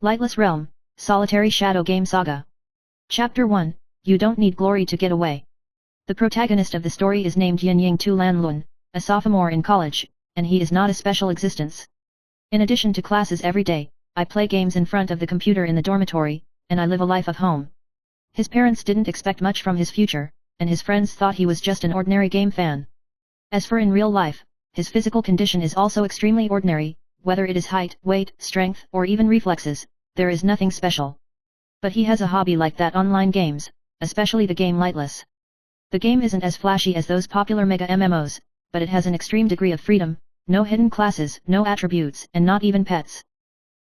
Lightless Realm, Solitary Shadow Game Saga. Chapter 1, You Don't Need Glory to Get Away. The protagonist of the story is named Yin Tu Lan Lun, a sophomore in college, and he is not a special existence. In addition to classes every day, I play games in front of the computer in the dormitory, and I live a life of home. His parents didn't expect much from his future, and his friends thought he was just an ordinary game fan. As for in real life, his physical condition is also extremely ordinary, whether it is height, weight, strength, or even reflexes, there is nothing special. But he has a hobby like that: online games, especially the game Lightless. The game isn't as flashy as those popular mega MMOs, but it has an extreme degree of freedom, no hidden classes, no attributes, and not even pets.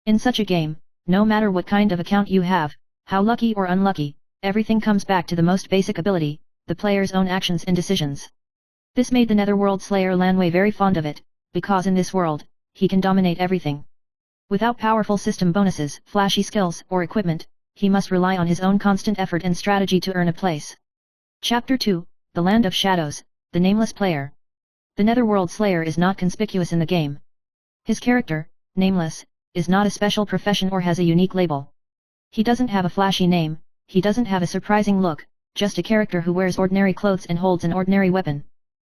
In such a game, no matter what kind of account you have, how lucky or unlucky, everything comes back to the most basic ability, the player's own actions and decisions. This made the Netherworld Slayer Lanwei very fond of it, because in this world, he can dominate everything. Without powerful system bonuses, flashy skills, or equipment, he must rely on his own constant effort and strategy to earn a place. Chapter 2, The Land of Shadows, The Nameless Player. The Netherworld Slayer is not conspicuous in the game. His character, Nameless, is not a special profession or has a unique label. He doesn't have a flashy name, he doesn't have a surprising look, just a character who wears ordinary clothes and holds an ordinary weapon.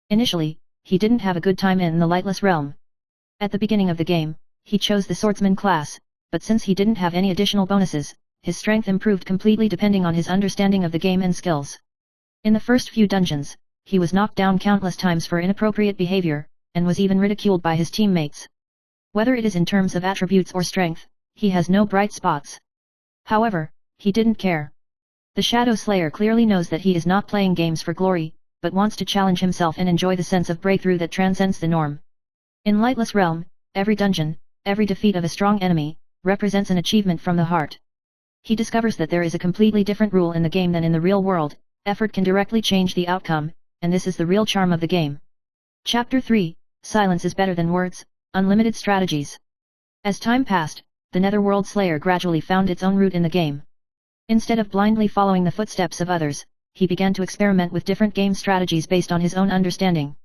Initially, he didn't have a good time in the Lightless realm. At the beginning of the game, he chose the swordsman class, but since he didn't have any additional bonuses, his strength improved completely depending on his understanding of the game and skills. In the first few dungeons, he was knocked down countless times for inappropriate behavior, and was even ridiculed by his teammates. Whether it is in terms of attributes or strength, he has no bright spots. However, he didn't care. The Shadow Slayer clearly knows that he is not playing games for glory, but wants to challenge himself and enjoy the sense of breakthrough that transcends the norm. In Lightless Realm, every dungeon, every defeat of a strong enemy, represents an achievement from the heart. He discovers that there is a completely different rule in the game than in the real world: effort can directly change the outcome, and this is the real charm of the game. Chapter 3, Silence is Better Than Words, Unlimited Strategies. As time passed, the Netherworld Slayer gradually found its own route in the game. Instead of blindly following the footsteps of others, he began to experiment with different game strategies based on his own understanding.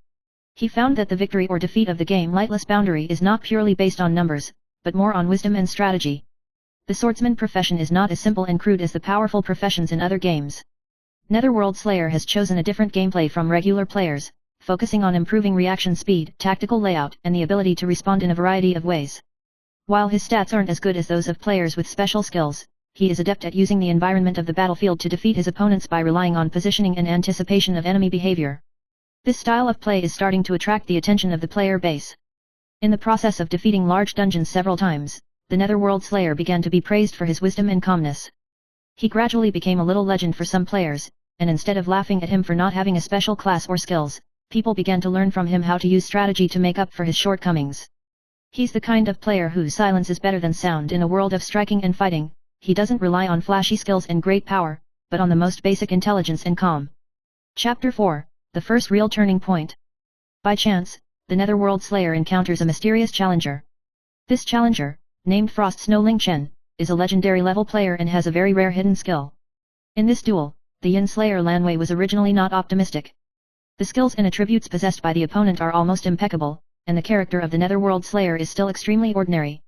He found that the victory or defeat of the game Lightless boundary is not purely based on numbers, but more on wisdom and strategy. The swordsman profession is not as simple and crude as the powerful professions in other games. Netherworld Slayer has chosen a different gameplay from regular players, focusing on improving reaction speed, tactical layout, and the ability to respond in a variety of ways. While his stats aren't as good as those of players with special skills, he is adept at using the environment of the battlefield to defeat his opponents by relying on positioning and anticipation of enemy behavior. This style of play is starting to attract the attention of the player base. In the process of defeating large dungeons several times, the Netherworld Slayer began to be praised for his wisdom and calmness. He gradually became a little legend for some players, and instead of laughing at him for not having a special class or skills, people began to learn from him how to use strategy to make up for his shortcomings. He's the kind of player whose silence is better than sound in a world of striking and fighting. He doesn't rely on flashy skills and great power, but on the most basic intelligence and calm. Chapter 4, The First Real Turning Point. By chance, the Netherworld Slayer encounters a mysterious challenger. This challenger, named Frost Snow Ling Chen, is a legendary level player and has a very rare hidden skill. In this duel, the Yin Slayer Lanwei was originally not optimistic. The skills and attributes possessed by the opponent are almost impeccable, and the character of the Netherworld Slayer is still extremely ordinary.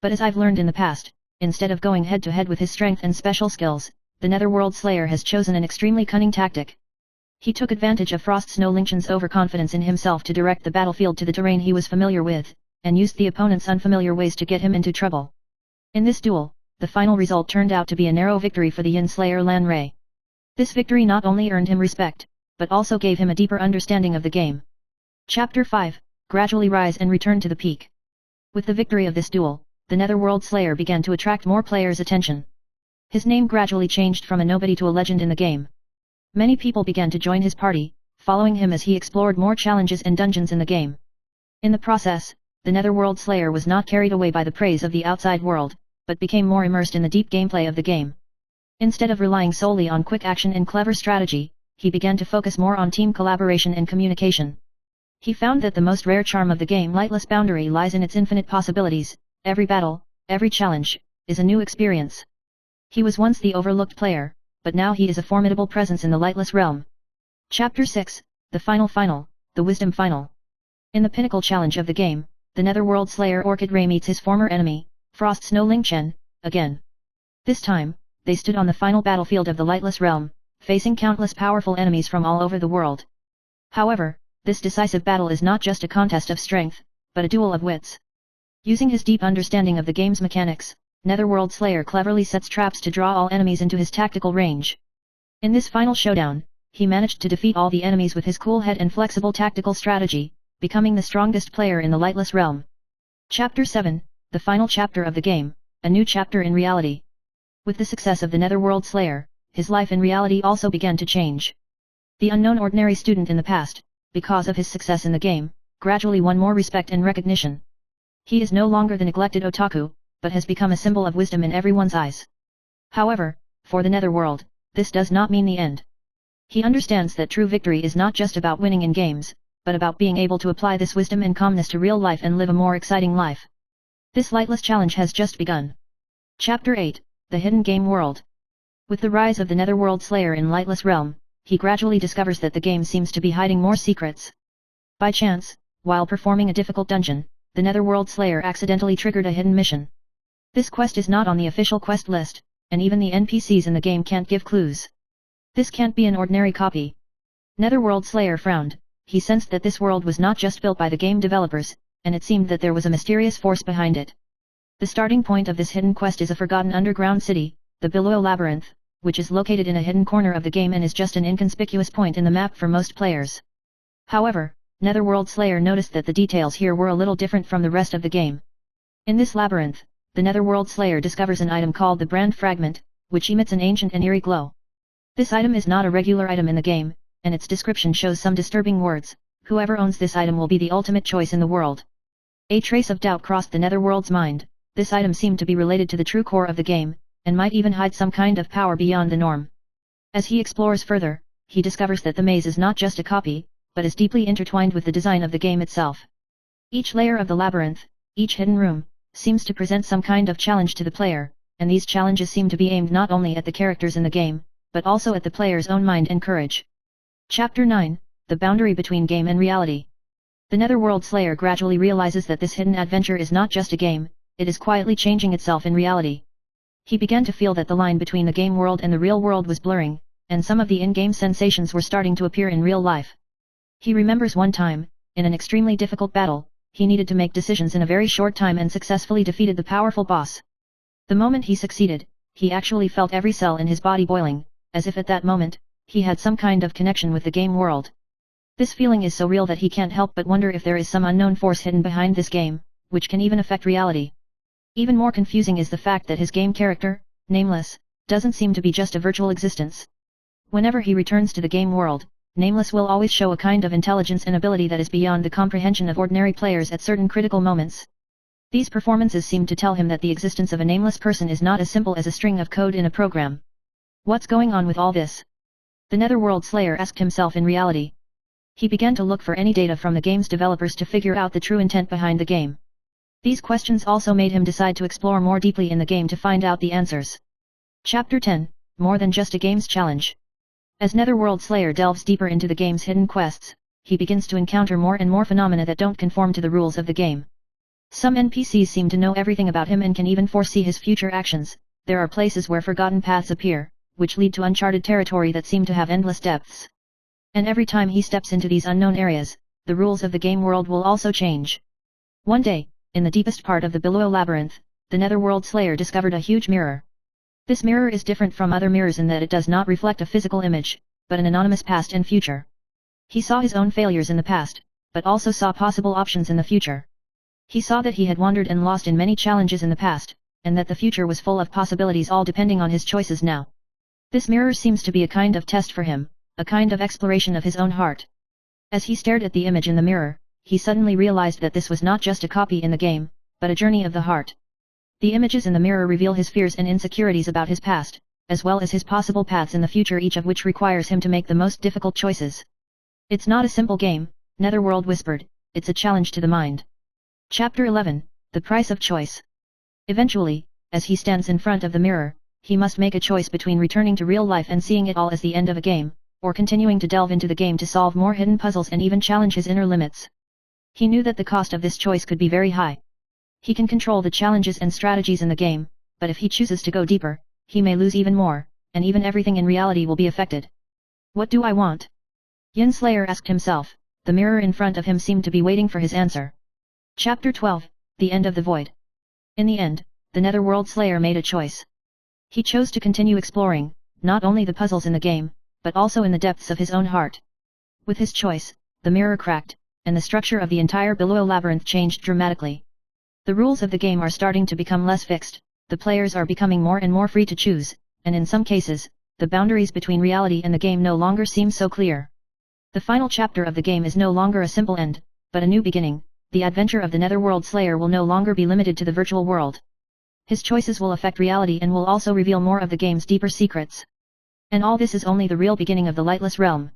But as I've learned in the past, instead of going head to head with his strength and special skills, the Netherworld Slayer has chosen an extremely cunning tactic. He took advantage of Frost Snow Ling Chen's overconfidence in himself to direct the battlefield to the terrain he was familiar with, and used the opponent's unfamiliar ways to get him into trouble. In this duel, the final result turned out to be a narrow victory for the Yin Slayer Lan Rei. This victory not only earned him respect, but also gave him a deeper understanding of the game. Chapter 5, Gradually Rise and Return to the Peak. With the victory of this duel, the Netherworld Slayer began to attract more players' attention. His name gradually changed from a nobody to a legend in the game. Many people began to join his party, following him as he explored more challenges and dungeons in the game. In the process, the Netherworld Slayer was not carried away by the praise of the outside world, but became more immersed in the deep gameplay of the game. Instead of relying solely on quick action and clever strategy, he began to focus more on team collaboration and communication. He found that the most rare charm of the game Lightless boundary lies in its infinite possibilities. Every battle, every challenge, is a new experience. He was once the overlooked player, but now he is a formidable presence in the Lightless realm. Chapter 6, The Final, The Wisdom Final. In the pinnacle challenge of the game, the Netherworld Slayer Orchid Ray meets his former enemy, Frost Snow Ling Chen, again. This time, they stood on the final battlefield of the Lightless realm, facing countless powerful enemies from all over the world. However, this decisive battle is not just a contest of strength, but a duel of wits. Using his deep understanding of the game's mechanics, Netherworld Slayer cleverly sets traps to draw all enemies into his tactical range. In this final showdown, he managed to defeat all the enemies with his cool head and flexible tactical strategy, becoming the strongest player in the Lightless realm. Chapter 7, the final chapter of the game, a new chapter in reality. With the success of the Netherworld Slayer, his life in reality also began to change. The unknown ordinary student in the past, because of his success in the game, gradually won more respect and recognition. He is no longer the neglected otaku, but has become a symbol of wisdom in everyone's eyes. However, for the Netherworld, this does not mean the end. He understands that true victory is not just about winning in games, but about being able to apply this wisdom and calmness to real life and live a more exciting life. This Lightless challenge has just begun. Chapter 8, the Hidden Game World. With the rise of the Netherworld Slayer in Lightless realm, he gradually discovers that the game seems to be hiding more secrets. By chance, while performing a difficult dungeon, the Netherworld Slayer accidentally triggered a hidden mission. This quest is not on the official quest list, and even the NPCs in the game can't give clues. This can't be an ordinary copy. Netherworld Slayer frowned. He sensed that this world was not just built by the game developers, and it seemed that there was a mysterious force behind it. The starting point of this hidden quest is a forgotten underground city, the Billow Labyrinth, which is located in a hidden corner of the game and is just an inconspicuous point in the map for most players. However, Netherworld Slayer noticed that the details here were a little different from the rest of the game. In this labyrinth, the Netherworld Slayer discovers an item called the Brand Fragment, which emits an ancient and eerie glow. This item is not a regular item in the game, and its description shows some disturbing words. Whoever owns this item will be the ultimate choice in the world. A trace of doubt crossed the Netherworld's mind. This item seemed to be related to the true core of the game, and might even hide some kind of power beyond the norm. As he explores further, he discovers that the maze is not just a copy, but is deeply intertwined with the design of the game itself. Each layer of the labyrinth, each hidden room, seems to present some kind of challenge to the player, and these challenges seem to be aimed not only at the characters in the game, but also at the player's own mind and courage. Chapter 9, the boundary between game and reality. The Netherworld Slayer gradually realizes that this hidden adventure is not just a game, it is quietly changing itself in reality. He began to feel that the line between the game world and the real world was blurring, and some of the in-game sensations were starting to appear in real life. He remembers one time, in an extremely difficult battle, he needed to make decisions in a very short time and successfully defeated the powerful boss. The moment he succeeded, he actually felt every cell in his body boiling, as if at that moment, he had some kind of connection with the game world. This feeling is so real that he can't help but wonder if there is some unknown force hidden behind this game, which can even affect reality. Even more confusing is the fact that his game character, Nameless, doesn't seem to be just a virtual existence. Whenever he returns to the game world, Nameless will always show a kind of intelligence and ability that is beyond the comprehension of ordinary players at certain critical moments. These performances seem to tell him that the existence of a nameless person is not as simple as a string of code in a program. What's going on with all this? The Netherworld Slayer asked himself in reality. He began to look for any data from the game's developers to figure out the true intent behind the game. These questions also made him decide to explore more deeply in the game to find out the answers. Chapter 10, More Than Just a Game's Challenge. As Netherworld Slayer delves deeper into the game's hidden quests, he begins to encounter more and more phenomena that don't conform to the rules of the game. Some NPCs seem to know everything about him and can even foresee his future actions. There are places where forgotten paths appear, which lead to uncharted territory that seem to have endless depths. And every time he steps into these unknown areas, the rules of the game world will also change. One day, in the deepest part of the Billow Labyrinth, the Netherworld Slayer discovered a huge mirror. This mirror is different from other mirrors in that it does not reflect a physical image, but an anonymous past and future. He saw his own failures in the past, but also saw possible options in the future. He saw that he had wandered and lost in many challenges in the past, and that the future was full of possibilities all depending on his choices now. This mirror seems to be a kind of test for him, a kind of exploration of his own heart. As he stared at the image in the mirror, he suddenly realized that this was not just a copy in the game, but a journey of the heart. The images in the mirror reveal his fears and insecurities about his past, as well as his possible paths in the future, each of which requires him to make the most difficult choices. It's not a simple game, Netherworld whispered, it's a challenge to the mind. Chapter 11, The Price of Choice. Eventually, as he stands in front of the mirror, he must make a choice between returning to real life and seeing it all as the end of a game, or continuing to delve into the game to solve more hidden puzzles and even challenge his inner limits. He knew that the cost of this choice could be very high. He can control the challenges and strategies in the game, but if he chooses to go deeper, he may lose even more, and even everything in reality will be affected. What do I want? Yin Slayer asked himself. The mirror in front of him seemed to be waiting for his answer. Chapter 12, The End of the Void. In the end, the Netherworld Slayer made a choice. He chose to continue exploring, not only the puzzles in the game, but also in the depths of his own heart. With his choice, the mirror cracked, and the structure of the entire Below labyrinth changed dramatically. The rules of the game are starting to become less fixed, the players are becoming more and more free to choose, and in some cases, the boundaries between reality and the game no longer seem so clear. The final chapter of the game is no longer a simple end, but a new beginning. The adventure of the Netherworld Slayer will no longer be limited to the virtual world. His choices will affect reality and will also reveal more of the game's deeper secrets. And all this is only the real beginning of the Lightless realm.